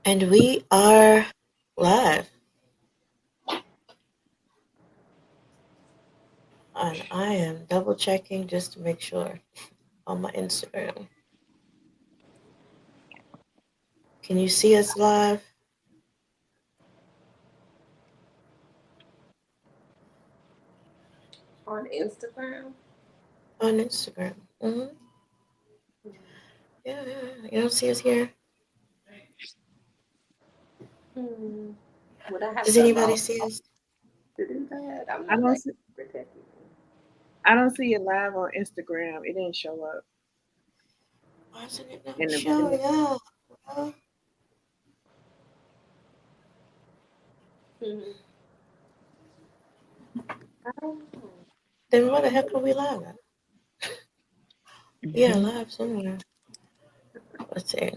And we are live. And I am double checking just to make sure on my Instagram. Can you see us live On Instagram. on Instagram? Yeah, yeah, yeah. You don't see us here? Hmm. Would I have Does to anybody log see us? to do that? I'm I not don't that see, protected. I don't see it live on Instagram. It didn't show up Why isn't it in not the in the showing up? Well, Hmm. I don't know. then where the heck are we live at? Yeah, Mhm. live somewhere. Let's see.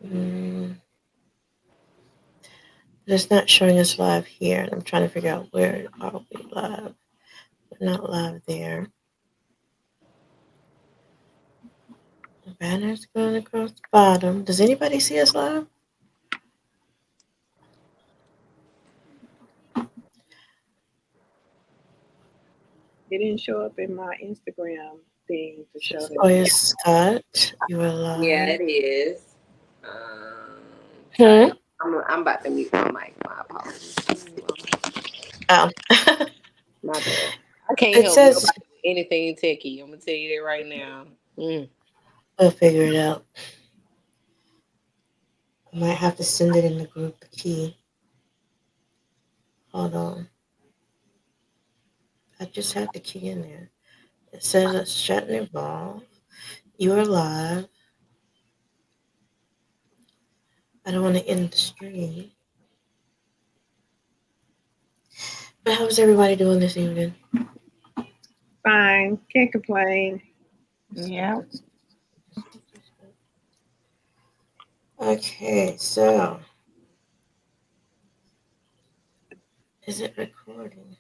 Mm, it's not showing us live here. And I'm trying to figure out where are we live. We're not live there. The banner's going across the bottom. Does anybody see us live? It didn't show up in my Instagram thing to show Says that. Oya Scott, you are Yeah, live. it is. Um, Sorry, Hmm. I'm about to mute my mic. My apologies. Oh, My bad. I can't it help says nobody with anything techie. I'm gonna tell you that right now. Mm. we'll figure it out. I might have to send it in the group the key. Hold on. I just had the key in there. It says it's chat and evolve. You are live. I don't want to end the stream. But how's everybody doing this evening? Fine, can't complain. That's good. Yeah. That's good. That's good. Okay, so is it recording?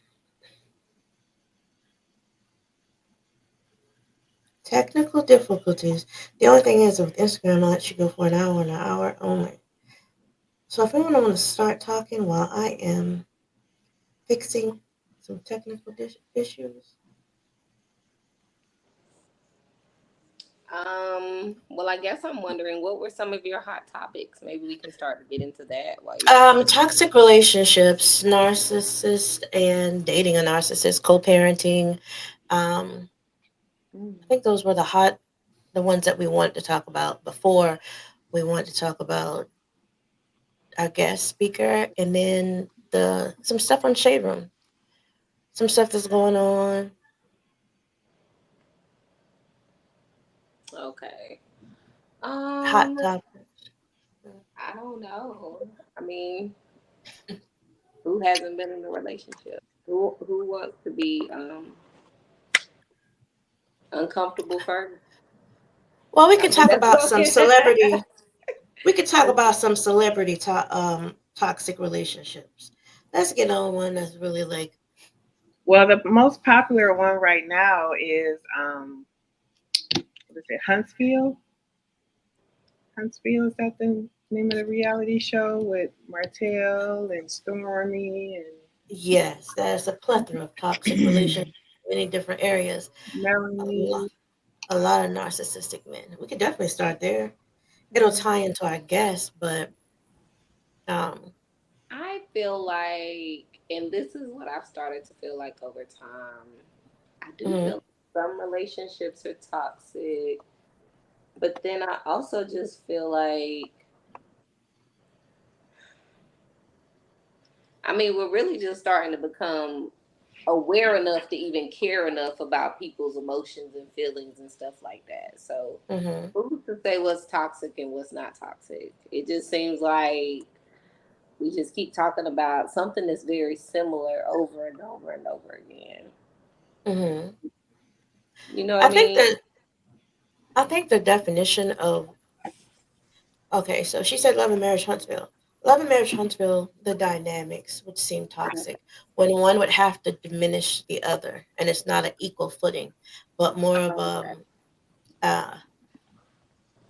Technical difficulties. The only thing is with Instagram, it lets you go for an hour only. So if anyone want to start talking while I am fixing some technical issues, Well, I guess I'm wondering what were some of your hot topics? Maybe we can start to get into that while you're thinking. toxic relationships, narcissist and dating a narcissist, co-parenting. I think those were the ones that we wanted to talk about before. We wanted to talk about our guest speaker, and then the some stuff on Shade Room, some stuff that's going on, Okay. hot Um, topics. I don't know. I mean, who hasn't been in a relationship? Who wants to be uncomfortable first? Well, we I can mean, talk that's about what. some celebrity. We could talk about some celebrity toxic relationships. Let's get on one that's really like Well, the most popular one right now is what is it, Huntsville? Huntsville, is that the name of the reality show with Martell and Stormy yes, there's a plethora of toxic relationships and in many different areas. A lot, Melanie? a lot of narcissistic men. We could definitely start there. It'll Mhm. tie into our guest, but um, I feel like, and this is what I've started to feel like over time. I do mhm. feel like some relationships are toxic, but then I also just feel like, I mean, we're really just starting to become aware enough to even care enough about people's emotions and feelings and stuff like that. So, Mhm. who's to say what's toxic and what's not toxic? It just seems like we just keep talking about something that's very similar over and over and over again. Hmm. You know what I I think mean? that I think the definition of okay, so she said Love and Marriage Huntsville. Love and Marriage Huntsville, the dynamics would seem toxic when one would have to diminish the other, and it's not an equal footing, but more of Okay. uh,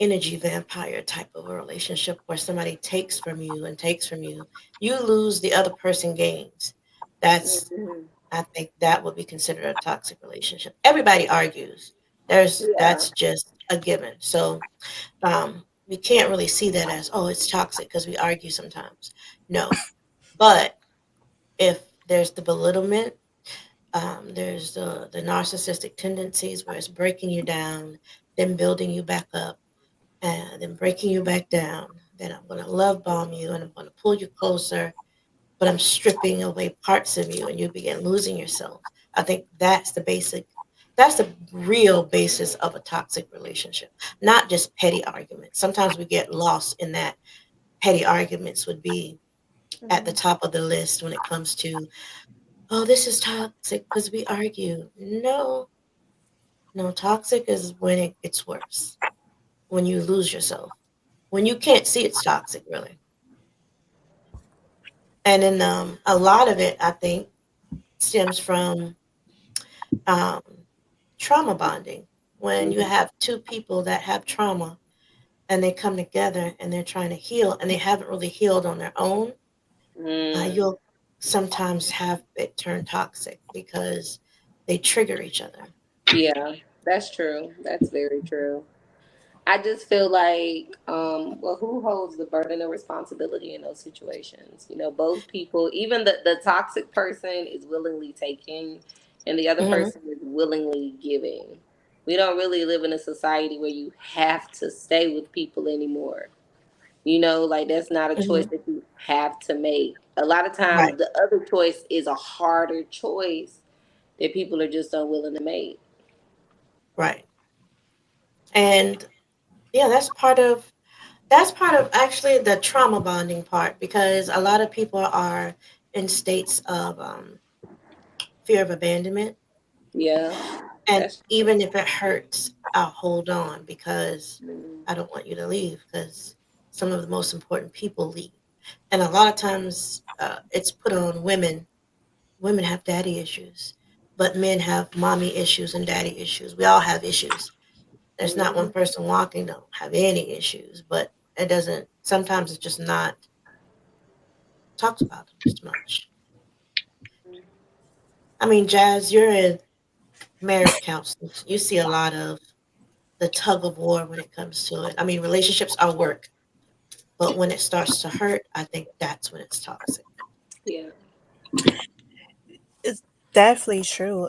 energy vampire type of a relationship where somebody takes from you and takes from you. You lose, the other person gains. That's Mhm. I think that would be considered a toxic relationship. Everybody argues. Yeah. That's just a given. So we can't really see that as, oh, it's toxic because we argue sometimes. No. But if there's the belittlement, there's the narcissistic tendencies where it's breaking you down, then building you back up, and then breaking you back down. Then I'm going to love bomb you and I'm going to pull you closer, but I'm stripping away parts of you and you begin losing yourself. I think that's the real basis of a toxic relationship, not just petty arguments. Sometimes we get lost in that. Petty arguments would be at the Mhm. top of the list when it comes to, oh, this is toxic because we argue. No, no, toxic is when it gets worse, when you lose yourself, when you can't see it's toxic, really. And then a lot of it, I think, stems from um, trauma bonding. When you have two people that have trauma and they come together and they're trying to heal and they haven't really healed on their own, Mm. you'll sometimes have it turn toxic because they trigger each other. Yeah, that's true. That's very true. I just feel like, well, who holds the burden of responsibility in those situations? You know, both people, even the toxic person is willingly taking, and the other Hmm. person is willingly giving. We don't really live in a society where you have to stay with people anymore. You know, like that's not a choice Hmm. that you have to make. A lot of Right, times, the other choice is a harder choice that people are just unwilling to make. right. And yeah, that's part of actually the trauma bonding part because a lot of people are in states of fear of abandonment. Yeah, And that's even if it hurts, I'll hold on because true. I don't want you to leave because some of the most important people leave. And a lot of times it's put on women. Women have daddy issues, but men have mommy issues and daddy issues. We all have issues. There's not one Mhm. person walking don't have any issues, but it doesn't, sometimes it's just not talked about as much. I mean, Jazz, you're in marriage counseling. You see a lot of the tug of war when it comes to it. I mean, relationships are work, but when it starts to hurt, I think that's when it's toxic. Yeah. It's definitely true.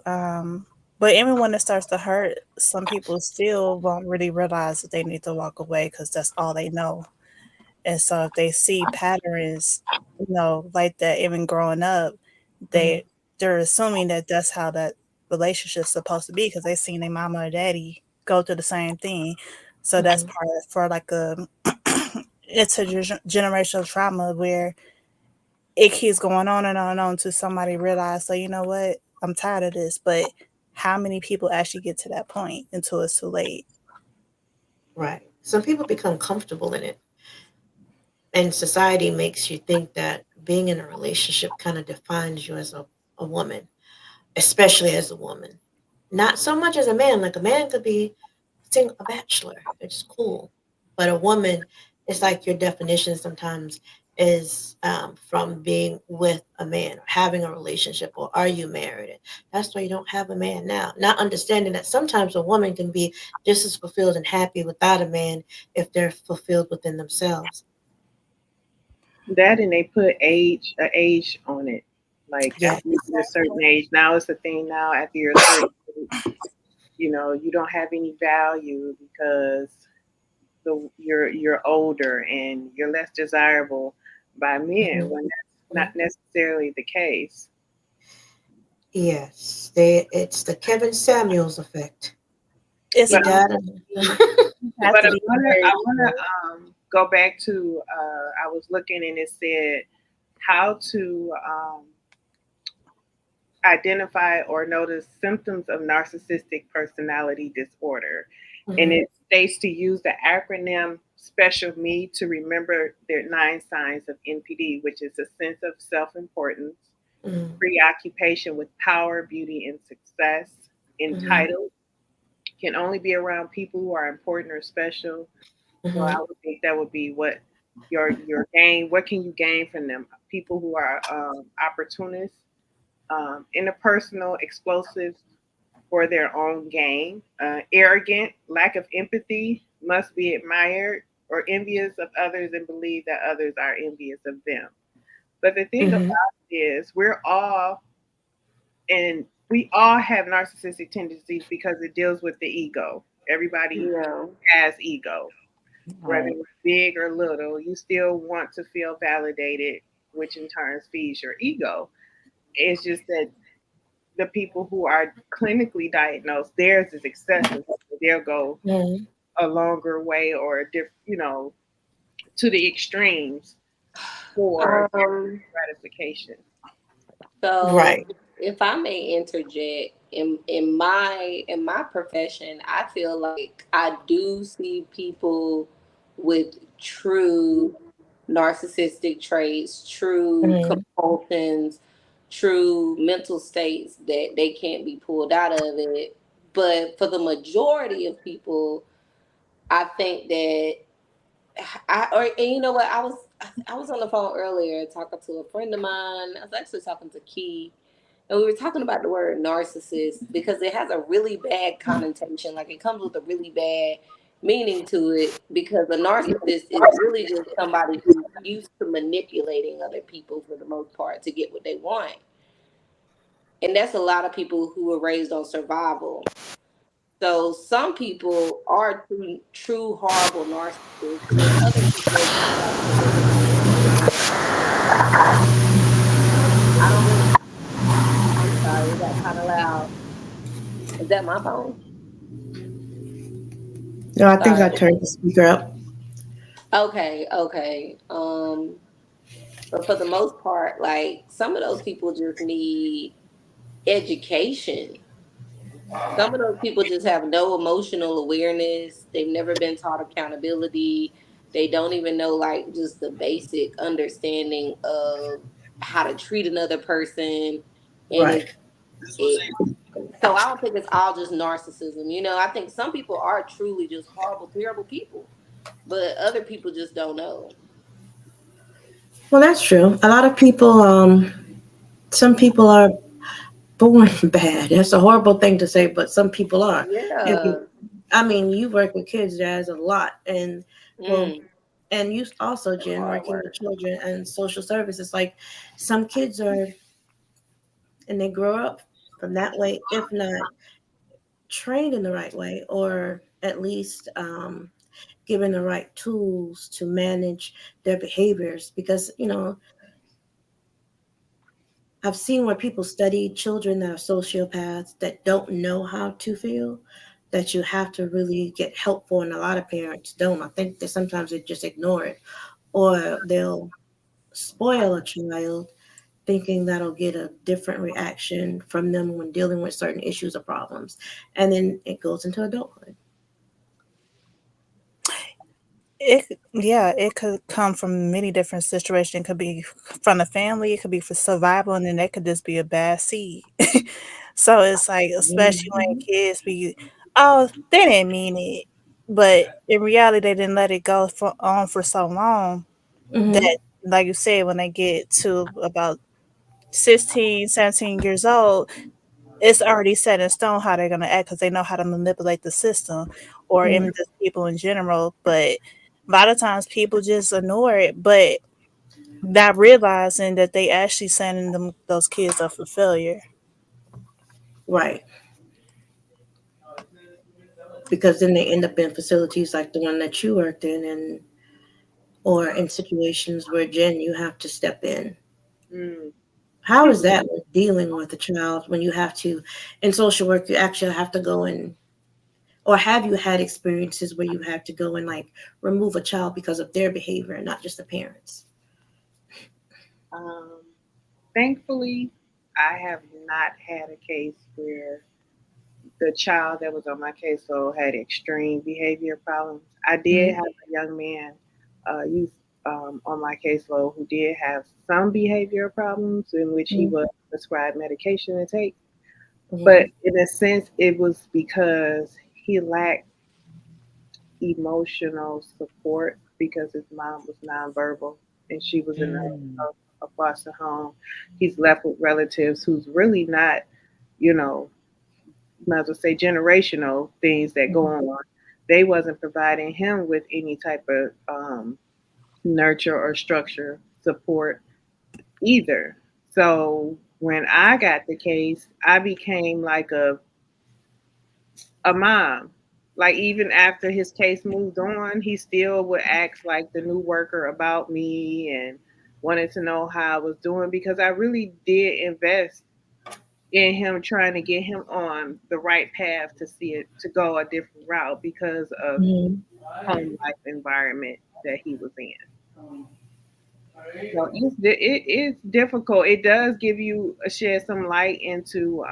But even when it starts to hurt, some people still won't really realize that they need to walk away because that's all they know. And so if they see patterns, like that, even growing up, Hmm. they're assuming that that's how that relationship's supposed to be because they seen their mama or daddy go through the same thing. So that's Hmm. part of, for like a it's a generational trauma where it keeps going on and on and on to somebody realize, so you know what, I'm tired of this. But how many people actually get to that point until it's too late? Right. Some people become comfortable in it, and society makes you think that being in a relationship kind of defines you as a woman, especially as a woman. Not so much as a man. Like a man could be single, a bachelor. It's cool. But a woman, it's like your definition sometimes is from being with a man or having a relationship or are you married? And that's why you don't have a man now. Not understanding that sometimes a woman can be just as fulfilled and happy without a man if they're fulfilled within themselves. That and they put age on it. Like Yeah. after you're a certain age, now it's a thing. Now after you're a certain age, you don't have any value because you're older and you're less desirable by men Mhm. when that's not Mhm. necessarily the case. Yes. It's the Kevin Samuels effect. It's He But not died. you have but to be I married wanna to go back to I was looking and it said how to identify or notice symptoms of narcissistic personality disorder. And Mhm. it states to use the acronym Special Me to remember their 9 signs of NPD, which is a sense of self importance, Mhm. preoccupation with power, beauty, and success, Mhm. entitled, can only be around people who are important or special. So I Mhm. would think that would be what your gain. What can you gain from them? People who are opportunists, interpersonal, explosive for their own gain, arrogant, lack of empathy, must be admired or envious of others and believe that others are envious of them. But the thing about Mhm. it is, we all have narcissistic tendencies because it deals with the ego. Everybody Yeah. has ego, whether Right. it's big or little. You still want to feel validated, which in turn feeds your ego. It's just that the people who are clinically diagnosed, theirs is excessive. They'll go Mhm. a longer way or a to the extremes for Um, gratification. so Right. if I may interject, in my profession, I feel like I do see people with true narcissistic traits, true Mhm. compulsions, true mental states that they can't be pulled out of it. But for the majority of people, I think that and you know what, I was on the phone earlier talking to a friend of mine. I was actually talking to Key, and we were talking about the word narcissist because it has a really bad connotation. Like, it comes with a really bad meaning to it, because a narcissist is really just somebody who's used to manipulating other people for the most part to get what they want. And that's a lot of people who were raised on survival. So some people are true horrible narcissists, and other people just have manipulative tendencies. I don't really. I'm sorry, is that kind of loud? Is that my phone? No, I think I Sorry. turned the speaker up. Okay, okay. But for the most part, like, some of those people just need education. Some of those people just have no emotional awareness. They've never been taught accountability. They don't even know, like, just the basic understanding of how to treat another person. And Right. it so I don't think it's all just narcissism. I think some people are truly just horrible, terrible people, but other people just don't know. Well, that's true. A lot of people, some people are born bad. That's a horrible thing to say, but some people are. If Yeah. you, I mean, you work with kids, Jazz, a lot, and well, Mm, and you also, that's Jen, hard working with work. children and social services. Like some kids are, and they grow up from that way, if not trained in the right way, or at least given the right tools to manage their behaviors. Because I've seen where people study children that are sociopaths that don't know how to feel, that you have to really get help for, and a lot of parents don't. I think that sometimes they just ignore it, or they'll spoil a child thinking that'll get a different reaction from them when dealing with certain issues or problems. And then it goes into adulthood. It could come from many different situations. It could be from the family, it could be for survival, and then that could just be a bad seed. So it's like, especially when Mhm. kids be, oh, they didn't mean it, but in reality, they didn't let it go for so long Mhm. that, like you said, when they get to about 16, 17 years old, it's already set in stone how they're gonna act because they know how to manipulate the system or Mhm. even just people in general. But a lot of times people just ignore it, but not realizing that they actually sending those kids up for failure. Right. Because then they end up in facilities like the one that you worked in, and or in situations where Jen, you have to step in. Mm. How is that with dealing with a child when you have to, in social work, you actually have to go in, or have you had experiences where you had to go and like remove a child because of their behavior and not just the parents? Um, Thankfully, I have not had a case where the child that was on my caseload had extreme behavior problems. I did Mhm. have a young man, youth, on my caseload who did have some behavior problems in which he Mhm. was prescribed medication to take. But Mhm. in a sense, it was because he lacked emotional support because his mom was nonverbal and she was in Mm. a foster home. He's left with relatives who's really not, you know, might as well say generational things that go Mhm. on. They wasn't providing him with any type of nurture or structure support either. So when I got the case, I became like a mom. Like even after his case moved on, he still would ask like the new worker about me and wanted to know how I was doing because I really did invest in him trying to get him on the right path to see it to go a different route because of Mhm. home life environment that he was in. So it is difficult. It does give you shed some light into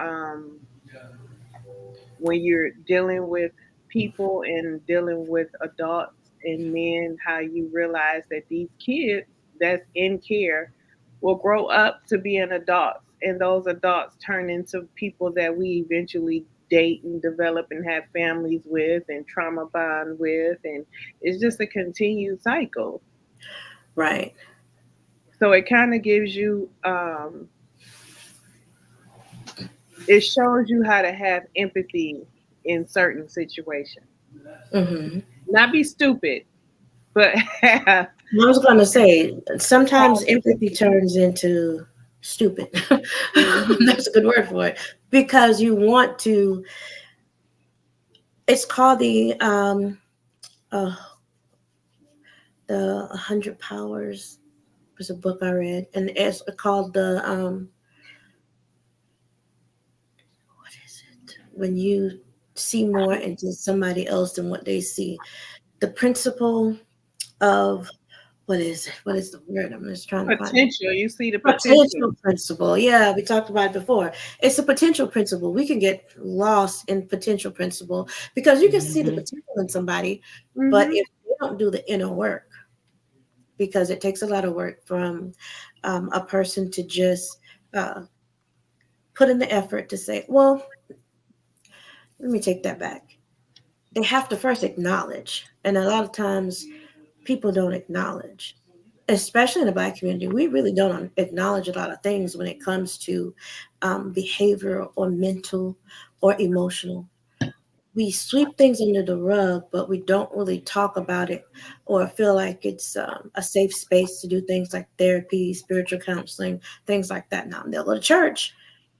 when you're dealing with people and dealing with adults and men, how you realize that these kids that's in care will grow up to be an adults, and those adults turn into people that we eventually date and develop and have families with and trauma bond with, and it's just a continued cycle. Right. So it kind of gives you it shows you how to have empathy in certain situations, Hmm. not be stupid, but have I was going to say, sometimes empathy empathy. turns into stupid. Hmm. That's a good word for it. Because you want to, it's called uh, the 100 Powers was a book I read, and it's called what is it? When you see more into somebody else than what they see. The principle of what is it? What is the word? I'm just trying to find it. Potential. You see the potential. Potential principle. Yeah, we talked about it before. It's a potential principle. We can get lost in potential principle because you can see the Mhm. potential in somebody, but Hmm. if they don't do the inner work, because it takes a lot of work from a person to just uh, put in the effort to say, well, let me take that back. They have to first acknowledge. And a lot of times people don't acknowledge, especially in the Black community. We really don't acknowledge a lot of things when it comes to behavioral or mental or emotional. We sweep things under the rug, but we don't really talk about it or feel like it's a safe space to do things like therapy, spiritual counseling, things like that. Now, they'll go to church,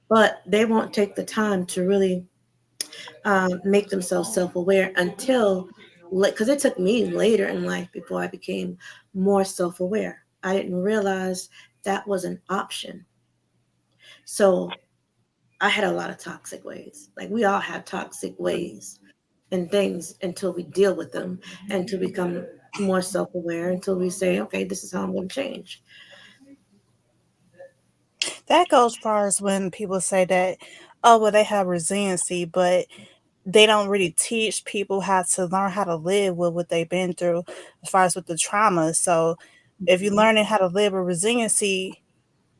but they won't take the time to really make themselves self-aware until, because it took me later in life before I became more self-aware. I didn't realize that was an option. So I had a lot of toxic ways. Like we all have toxic ways and things until we deal with them and to become more self-aware until we say, okay, this is how I'm going to change. That goes far as when people say that, oh, well, they have resiliency, but they don't really teach people how to learn how to live with what they've been through as far as with the trauma. So if you're Mhm. learning how to live with resiliency,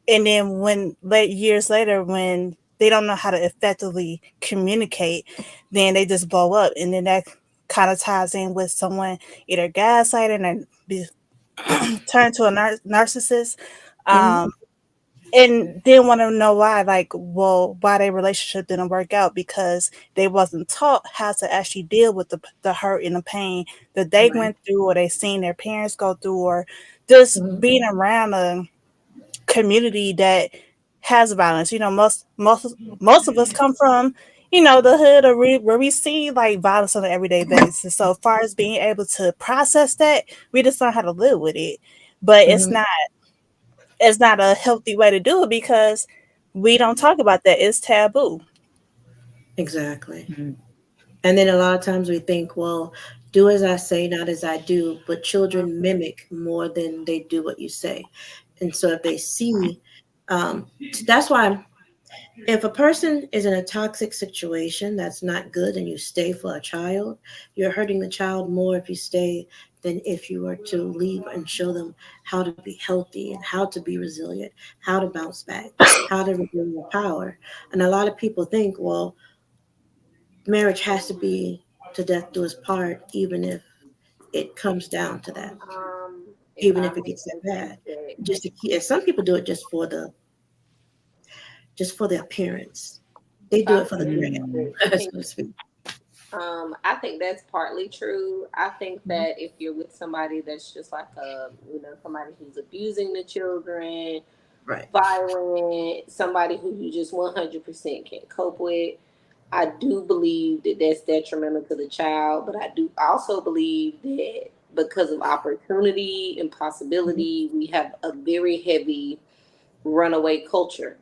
and then when late years later, when they don't know how to effectively communicate, then they just blow up. And then that kind of ties in with someone either gaslighting and be turned to a narcissist. Mhm. Um, and didn't want to know why, like, well, why their relationship didn't work out because they wasn't taught how to actually deal with the hurt and the pain that they Right. went through or they seen their parents go through, or just Mhm. being around a community that has violence. Most of us come from, the hood, or where we see like violence on an everyday basis. So as far as being able to process that, we just learn how to live with it. But it's Mhm. not a healthy way to do it because we don't talk about that. It's taboo. Exactly. Mhm. And then a lot of times we think, well, do as I say, not as I do. But children mimic more than they do what you say. And so if they see, that's why. If a person is in a toxic situation that's not good and you stay for a child, you're hurting the child more if you stay than if you were to leave and show them how to be healthy and how to be resilient, how to bounce back, how to regain your power. And a lot of people think, well, marriage has to be to death do us part, even if it comes down to that, If even I if it may gets that bad. interject, Just to keep, and some people do it just for the appearance. They if do I it for the may gram, Mm. interject, so to speak. I think that's partly true. I think Mhm. that if you're with somebody that's just like somebody who's abusing the children, Right. violent, somebody who you just 100% can't cope with, I do believe that that's detrimental to the child. But I do also believe that because of opportunity and Mhm. possibility, we have a very heavy runaway culture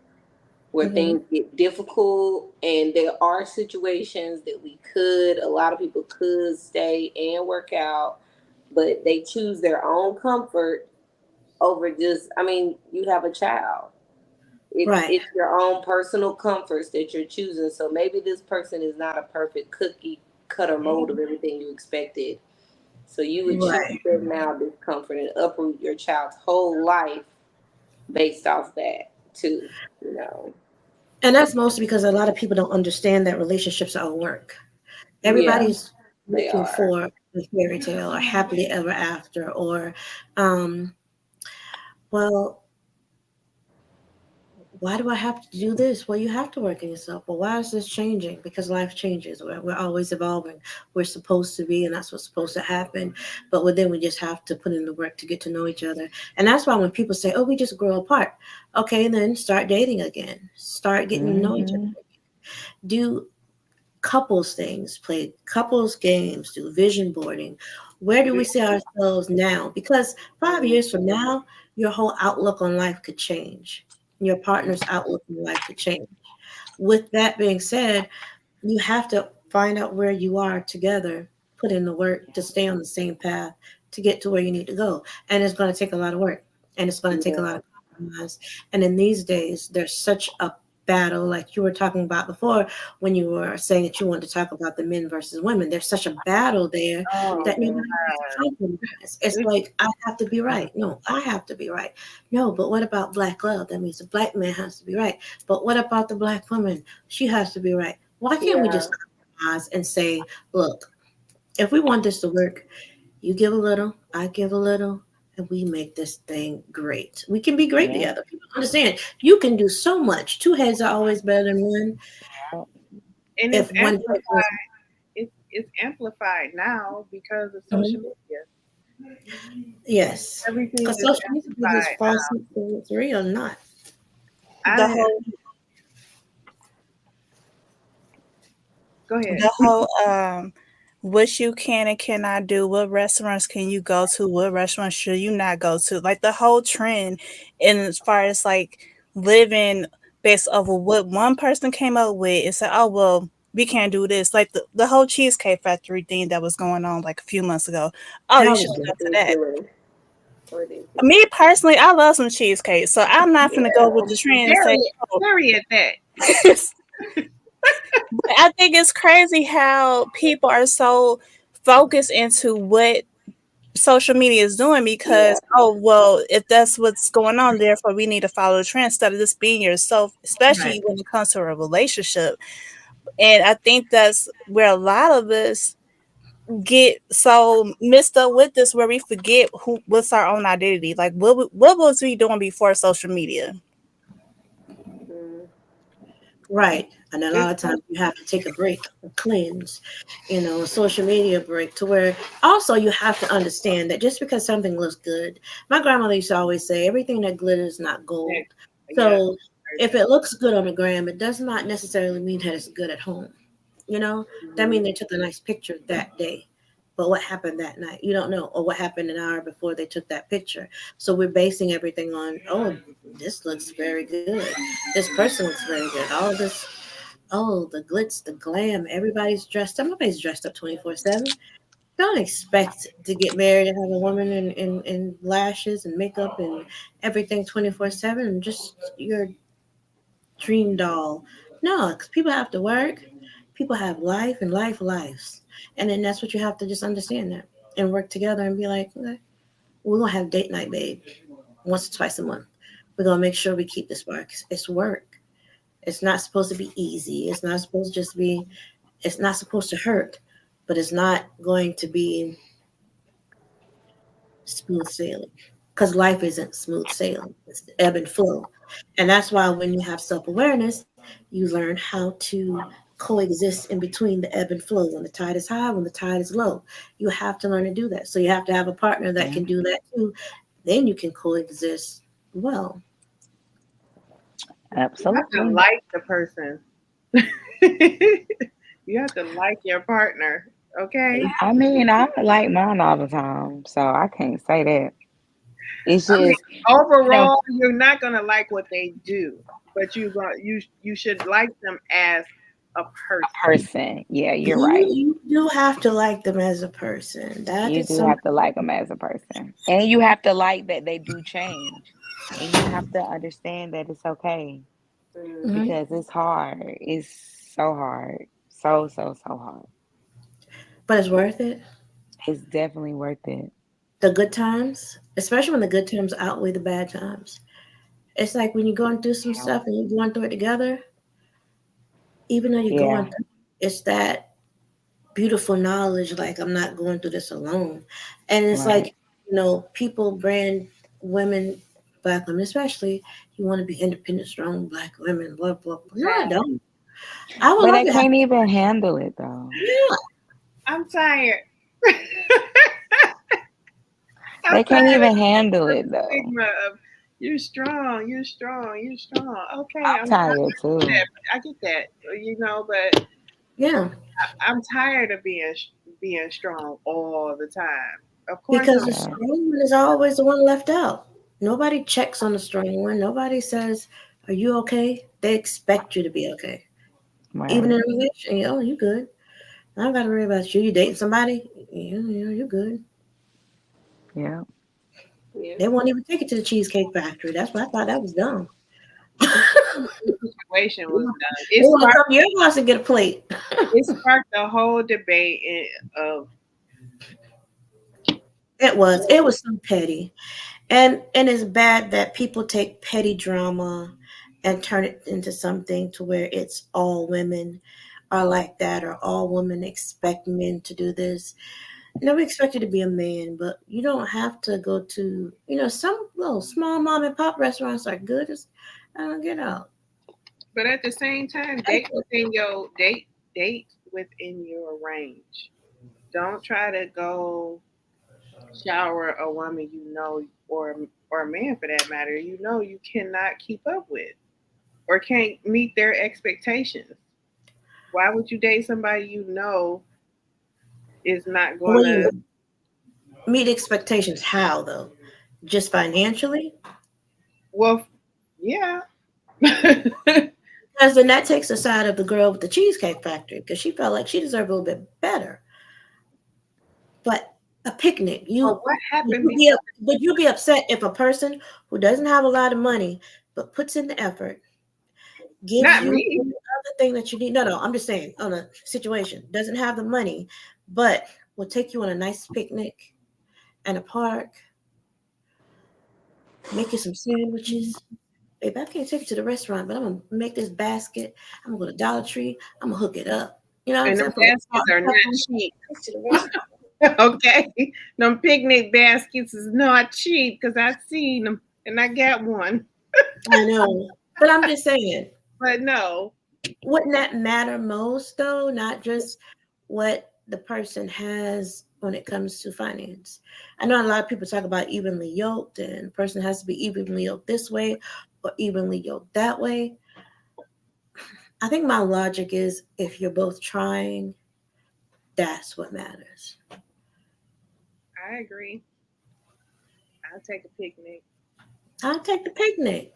where Mhm. things get difficult, and there are situations that a lot of people could stay and work out, but they choose their own comfort over just, I mean, you have a child. Right. It's your own personal comforts that you're choosing. So maybe this person is not a perfect cookie cutter mold of everything you expected. So you would choose Right. their now discomfort and uproot your child's whole life based off that too, you know. And that's mostly because a lot of people don't understand that relationships are work. Yeah, Everybody's they looking are. for a fairy tale or happily ever after or um well, why do I have to do this? Well, you have to work on yourself. Well, why is this changing? Because life changes. We're always evolving. We're supposed to be, and that's what's supposed to happen. But then we just have to put in the work to get to know each other. And that's why when people say, oh, we just grow apart. Okay, then start dating again. Start getting to know each other. Mhm. Do couples things, play couples games, do vision boarding. Where do we see ourselves now? Because 5 years from now, your whole outlook on life could change. Your partner's outlook on life could change. With that being said, you have to find out where you are together, put in the work to stay on the same path to get to where you need to go. And it's going to take a lot of work and it's going to take a lot Yeah, of compromise. And in these days, there's such a battle, like you were talking about before when you were saying that you wanted to talk about the men versus women. There's such a battle there Oh that yeah, nobody wants to compromise. It's it's like, I have to be right. No, I have to be right. No, but what about black love? That means the black man has to be right. But what about the black woman? She has to be right. Why can't we just yeah, compromise and say, look, if we want this to work, you give a little, I give a little, and we make this thing great. We can be great Yeah. together. People understand you can do so much. Two heads are always better than one. and If one person is, it's amplified now because of social mhm, media. yes, Everything because is social media is amplified false, now. it's real, not. The I whole Go ahead. the whole what you can and cannot do, what restaurants can you go to, what restaurants should you not go to, like the whole trend. And as far as like living based over what one person came up with and said, oh well, we can't do this, like the whole Cheesecake Factory thing that was going on like a few months ago. Oh, you That should was go to that. ridiculous, ridiculous. Me personally, I love some cheesecake, so I'm not gonna go with Yeah, the trend and say, Very, oh. very at that. I think it's crazy how people are so focused into what social media is doing yeah, because, oh well, if that's what's going on, therefore we need to follow the trend instead of just being yourself, especially right. when it comes to a relationship. And I think that's where a lot of us get so messed up with this, where we forget what's our own identity. Like what was we doing before social media? mm, Right. And a It's lot of times you have to take a break, a cleanse, a social media break to where also you have to understand that just because something looks good, my grandmother used to always say, everything that glitters is not gold. yeah, So if it looks good on the gram, it does not necessarily mean that it's good at home. You know, that mhm, means they took a nice picture that day. But what happened that night? You don't know. Or what happened an hour before they took that picture. So we're basing everything on, oh, this looks very good. This person looks very good. All this, oh, the glitz, the glam. Everybody's dressed up. Nobody's dressed up 24/7. Don't expect to get married and have a woman in lashes and makeup and everything 24/7. Just your dream doll. No, because people have to work. People have life and lives. And then that's what you have to just understand that and work together and be like, okay, we're going to have date night, babe, once or twice a month. We're going to make sure we keep this work. It's work. It's not supposed to be easy. It's not supposed to just be, it's not supposed to hurt, but it's not going to be smooth sailing because life isn't smooth sailing. It's ebb and flow. And that's why when you have self awareness, you learn how to coexist in between the ebb and flow when the tide is high, when the tide is low. You have to learn to do that. So you have to have a partner that can do that too. Then you can coexist well. You have to Absolutely. like the person. You have to like your partner. Okay. I mean, I like mine all the time, so I can't say that. It's I mean, just, overall, you're not gonna like what they do, but you should like them as a person. person. Yeah, you're You, right. you do have to like them as a person. That You is do some. have to like them as a person, and you have to like that they do change, and you have to understand that it's okay Mm. Mhm. because it's hard. It's so hard, so hard. But it's worth it. It's definitely worth it. The good times, especially when the good times outweigh the bad times. It's like when you're going through some Yeah, stuff and you're going through it together, even though you're going yeah, through it, it's that beautiful knowledge like I'm not going through this alone. And it's right. like, people brand women, black women especially, you want to be independent, strong black women, blah, blah, blah. No, I don't. I would But love they to have, can't even handle it though. yeah, I'm tired. They I'm can't tired of even handle the it though. stigma of you're strong, you're strong, you're strong. Okay, I'm tired too. I get that, but yeah, I'm tired of being strong all the time. Of course, because I'm. the Yeah, strong one is always the one left out. Nobody checks on the strong one. Nobody says, "Are you okay?" They expect you to be okay. Even right. in a relationship, oh, you good. I don't got to worry about you. You dating somebody, you're good. Yeah. Yeah. They won't even take it to the Cheesecake Factory. That's what I thought that was dumb. The situation They was want done. to come to your house and get a plate. It sparked a whole debate of It was so petty, and it's bad that people take petty drama and turn it into something to where it's all women are like that, or all women expect men to do this. Never expect you to be a man, but you don't have to go to, some little small mom and pop restaurants are good as I don't get out. but at the same time, date within your range. Don't try to go shower a woman or a man for that matter. You cannot keep up with or can't meet their expectations. Why would you date somebody is not What do gonna? you meet expectations? How though? Just financially? Well, yeah. Because then that takes the side of the girl with the Cheesecake Factory because she felt like she deserved a little bit better. But a picnic, But you what would happened you be before? up, would you be upset if a person who doesn't have a lot of money but puts in the effort gives Not you me. the other thing that you need? No, I'm just saying on a situation doesn't have the money, but will take you on a nice picnic and a park, make you some sandwiches. Babe, I can't take you to the restaurant, but I'm gonna make this basket. I'm gonna go to Dollar Tree. I'm gonna hook it up. You know what I'm And the saying? Put a little salt baskets and are pepper not on cheap. it. Take you to the restaurant. Okay, them picnic baskets is not cheap because I've seen them and I got one. I know, but I'm just saying, But no, wouldn't that matter most though? Not just what the person has when it comes to finance. I know a lot of people talk about evenly yoked, and the person has to be evenly yoked this way or evenly yoked that way. I think my logic is if you're both trying, that's what matters. I agree. I'll take a picnic. I'll take the picnic.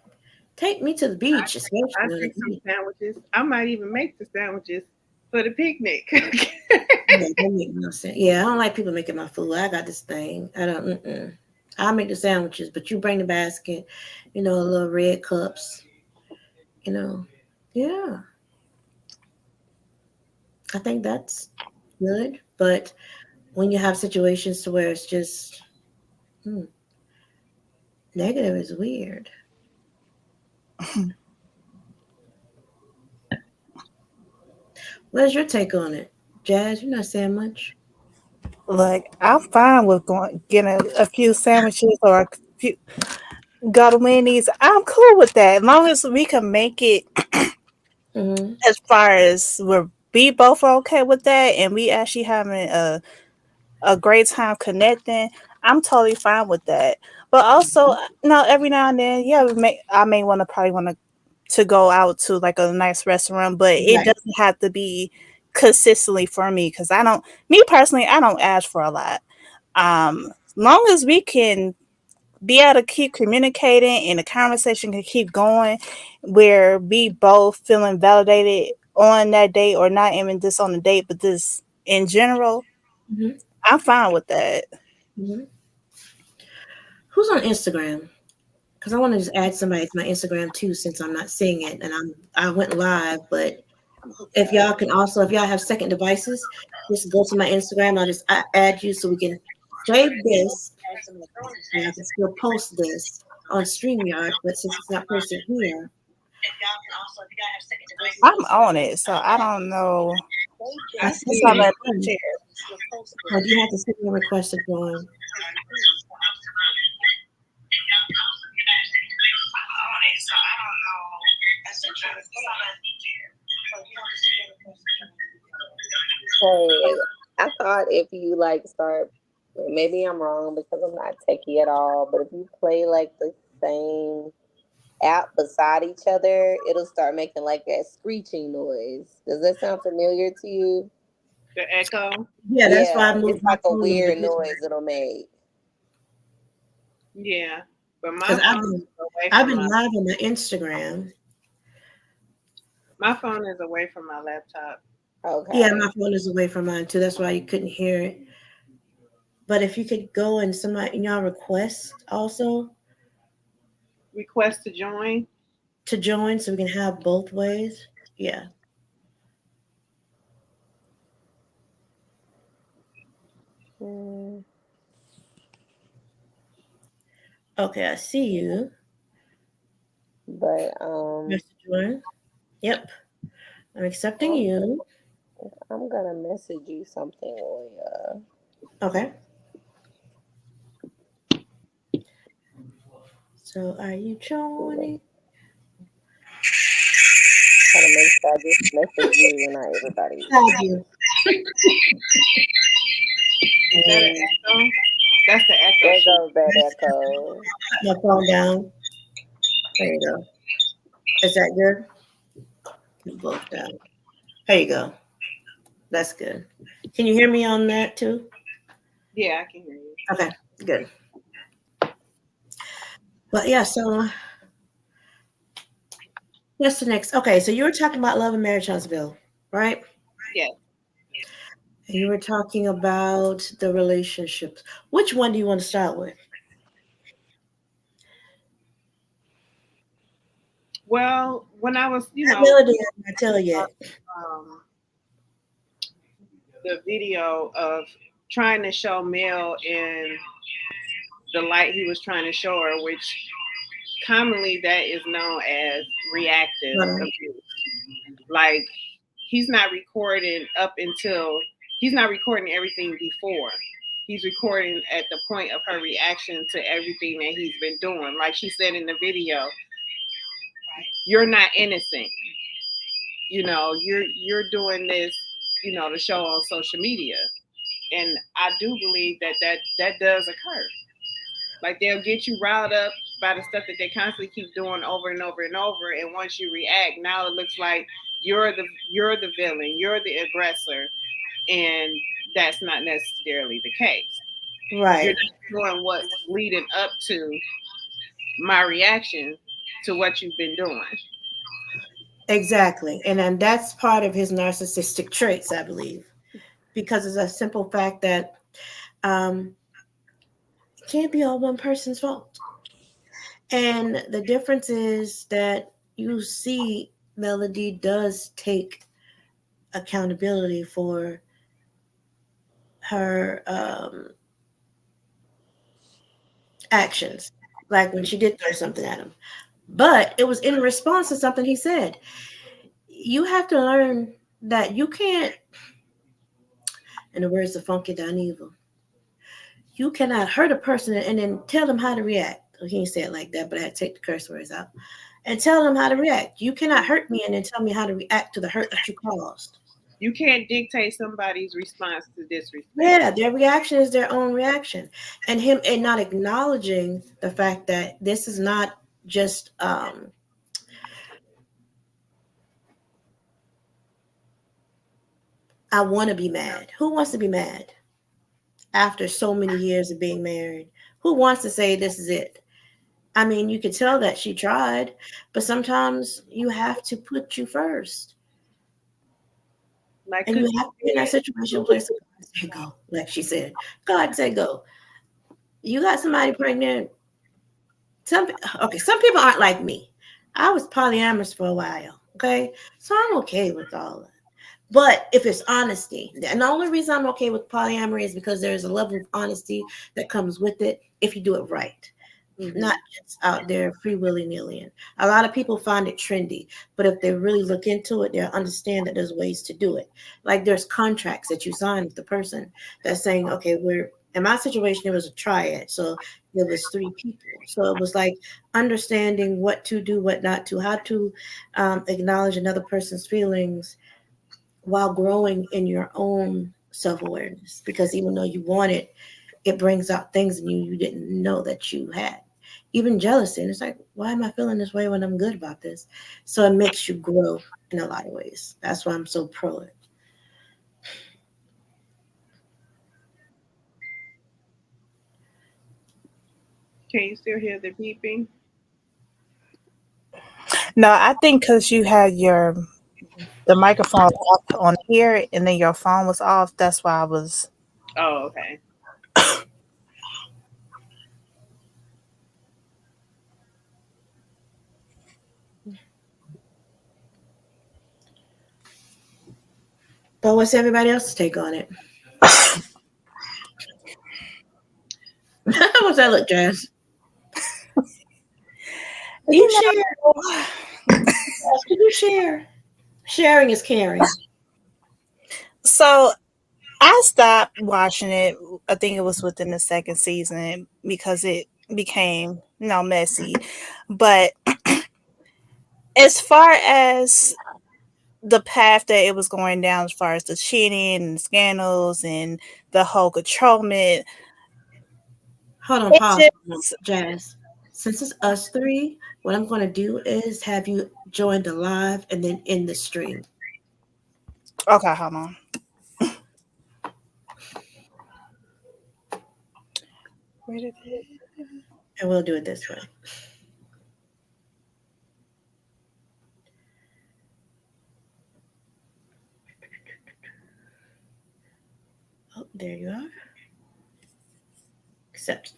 Take me to the beach, I'll especially. take some sandwiches. I might even make the sandwiches for the picnic. Yeah, that make no sense. Yeah, I don't like people making my food. I got this thing. I don't. I'll make the sandwiches, but you bring the basket. A little red cups. You know. Yeah, I think that's good. But when you have situations to where it's just negative is weird. What's your take on it? Jazz, you're not saying much. Like I'm fine with going getting a few sandwiches or a few Godalini's. I'm cool with that as long as we can make it Hmm. as far as we both are okay with that, and we actually having a great time connecting. I'm totally fine with that. But also, every now and then, yeah, I may want to go out to like a nice restaurant, but it Right. doesn't have to be consistently for me because me personally, I don't ask for a lot. Long as we can be able to keep communicating and the conversation can keep going where we both feeling validated on that date or not even just on the date, but just in general, Hmm. I'm fine with that. Hmm. Who's on Instagram? Because I want to just add somebody to my Instagram too, since I'm not seeing it, and I went live. But if y'all can also, if y'all have second devices, just go to my Instagram. I'll just add you so we can save this, and I can still post this on StreamYard. But since it's not posted here, I'm on it, so I don't know. I It's see not your letting me request. share. Or do you have to send me a request to join? Hey, I thought if you like start, maybe I'm wrong because I'm not techie at all, but if you play like the same app beside each other, it'll start making like that screeching noise. Does that sound familiar to you? The echo. Yeah, that's why I Yeah, moved it's my like a phone over weird this noise it'll make. Yeah, but because I've been live on my Instagram. my phone is away from my laptop. Yeah, Okay. my phone is away from mine too. That's why you couldn't hear it. But if you could go and somebody in y'all request also Request to join. to join so we can have both ways. Yeah. Mm, Okay, I see you. but Mr. Jordan. Yep. I'm accepting I'm, you. I'm gonna message you something, Leah. Okay. So are you joining? Try to make sure I just message you and not everybody. Have you. Is that an Mm, echo? That's the echo there sheet. goes that echo. Put my phone down. There you go. Is that good? Put both down. There you go. That's good. Can you hear me on that too? Yeah, I can hear you. Okay, good. But yeah, so what's the next? Okay, so you were talking about Love and Marriage Huntsville, right? Yes. And you were talking about the relationships. Which one do you want to start with? Well, when I was, That melody hasn't I tell yet. um, the video of trying to show Mel in the light he was trying to show her, which commonly that is known as reactive Right. abuse. Like he's not recording up until he's not recording everything before. He's recording at the point of her reaction to everything that he's been doing. Like she said in the video, you're not innocent. You know, you're doing this, you know, to show on social media. And I do believe that does occur. Like they'll get you riled up by the stuff that they constantly keep doing over and over and over. And once you react, now it looks like you're the villain, you're the aggressor, and that's not necessarily the case. You're Right. just doing what's leading up to my reaction to what you've been doing. Exactly. And then that's part of his narcissistic traits, I believe. Because it's a simple fact that um, it can't be all one person's fault. And the difference is that you see Melody does take accountability for her actions, like when she did throw something at him. But it was in response to something he said. You have to learn that you can't, in the words of Funky Evil, you cannot hurt a person and then tell them how to react. Well, he didn't say it like that, but I had to take the curse words out. And tell them how to react. You cannot hurt me and then tell me how to react to the hurt that you caused. You can't dictate somebody's response to disrespect. Yeah, their reaction is their own reaction. And him and not acknowledging the fact that this is not just I want to be mad. Who wants to be mad after so many years of being married? Who wants to say this is it? I mean, you could tell that she tried, but sometimes you have to put you first. Like, And you have to be in that situation where God said go, like she said. God said go. You got somebody pregnant. Some people aren't like me. I was polyamorous for a while. Okay. So I'm okay with all that. But if it's honesty, and the only reason I'm okay with polyamory is because there's a level of honesty that comes with it if you do it right. Not just out there free willy nilly. A lot of people find it trendy, but if they really look into it, they'll understand that there's ways to do it. Like there's contracts that you sign with the person that's saying, okay, we're in my situation, it was a triad. So there was 3 people. So it was like understanding what to do, what not to, how to acknowledge another person's feelings while growing in your own self-awareness. Because even though you want it, it brings out things in you didn't know that you had. Even jealousy. And it's like, why am I feeling this way when I'm good about this? So it makes you grow in a lot of ways. That's why I'm so pro it. can you still hear the beeping? No, I think because you had the microphone off on here and then your phone was off. That's why I was. Oh, okay. But what's everybody else's take on it? What's that look, Jazz? You share. Could you share? Sharing is caring. So I stopped watching it. I think it was within the second season because it became messy. But as far as the path that it was going down, as far as the cheating and scandals and the whole controlment, Hold on, it pause, just Jazz. Since it's us 3, what I'm going to do is have you join the live and then end the stream. okay. Hold on. Where did it? And we'll do it this way. Oh, there you are. Accept.